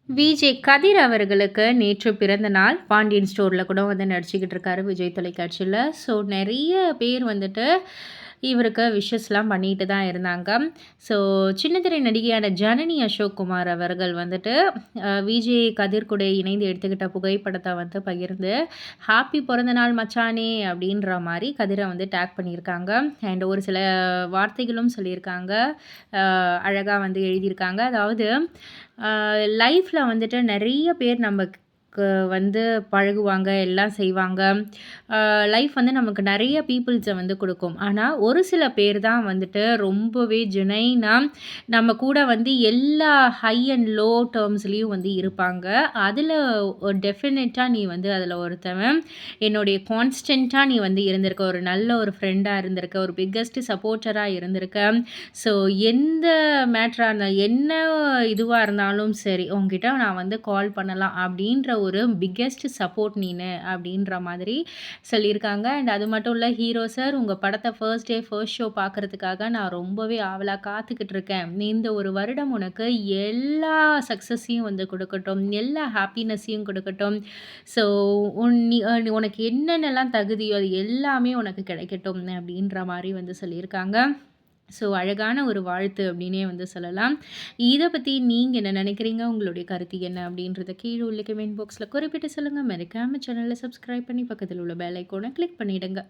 VJ கதிர் அவர்களுக்கு நேற்று பிறந்த நாள். பாண்டியன் ஸ்டோர்ல கூட வந்து நடிச்சுக்கிட்டு இருக்காரு விஜய் தொலைக்காட்சியில. ஸோ நெறைய பேர் வந்துட்டு இவருக்கு விஷஸ்லாம் பண்ணிட்டு தான் இருந்தாங்க. ஸோ சின்ன திரை நடிகையான ஜனனி அசோக்குமார் அவர்கள் வந்துட்டு விஜே கதிர் கூட இணைந்து எடுத்துக்கிட்ட புகைப்படத்த வந்து பகிர்ந்து, "ஹாப்பி பிறந்தநாள் மச்சானே" அப்படின்ற மாரி கதிர வந்து டேக் பண்ணியிருக்காங்க. அண்ட் ஒரு சில வார்த்தைகளும் சொல்லியிருக்காங்க. அழகா வந்து எழுதியிருக்காங்க. அதாவது லைஃப்ல வந்துட்டு நெறைய பேர் நமக்கு வந்து பழகுவாங்க, எல்லாம் செய்வாங்க. லைஃப் வந்து நமக்கு நெறைய பீப்பிள்ஸ வந்து குடுக்கும். ஆனா, ஒரு சில பேர் தான் வந்துட்டு ரொம்பவே ஜெனுயினா நம்ம கூட வந்து எல்லா ஹை அண்ட் லோ டெர்ம்ஸ்லயும் வந்து இருப்பாங்க. அதில டெஃபினட்டா நீ வந்து அதில ஒருத்தவன். என்னுடைய கான்ஸ்டன்ட்டா நீ வந்து இருந்திருக்க. ஒரு நல்ல ஒரு ஃப்ரெண்டா இருந்திருக்க. ஒரு பிக்கஸ்ட் சப்போர்ட்டரா இருந்திருக்க. ஸோ எந்த மேட்டரா என்ன இதுவா இருந்தாலும் சரி, உன்கிட்ட நான் வந்து கால் பண்ணலாம் அப்படின்ற ஒரு பிக்கெஸ்ட் சப்போர்ட் நீனு அப்படின்ற மாதிரி சொல்லியிருக்காங்க. அண்ட் அது மட்டும் இல்ல, ஹீரோ சார் உங்க படத்த ஃபர்ஸ்ட் டே ஃபர்ஸ்ட் ஷோ பார்க்கறதுக்காக நான் ரொம்பவே ஆவலா காத்துக்கிட்டு இருக்கேன். இந்த ஒரு வருடம் உனக்கு எல்லா சக்சஸையும் வந்து குடுக்கட்டும். எல்லா ஹாப்பினஸையும் குடுக்கட்டும். ஸோ நீ உனக்கு என்னென்னலாம் தகுதியோ அது எல்லாமே உனக்கு கிடைக்கட்டும் அப்படின்ற மாரி வந்து சொல்லியிருக்காங்க. ஸோ அழகான ஒரு வாழ்த்து அப்படின்னே வந்து சொல்லலாம். இத பத்தி நீங்க என்ன நினைக்கிறீங்க? உங்களுடைய கருத்து என்ன? அப்படின்றத கீழ உள்ள கமெண்ட் பாக்ஸ்ல குறிப்பிட்டு சொல்லுங்க. மறக்காம சேனல சப்ஸ்கிரைப் பண்ணி பக்கத்துல உள்ள பெல் ஐகான கிளிக் பண்ணிடுங்க.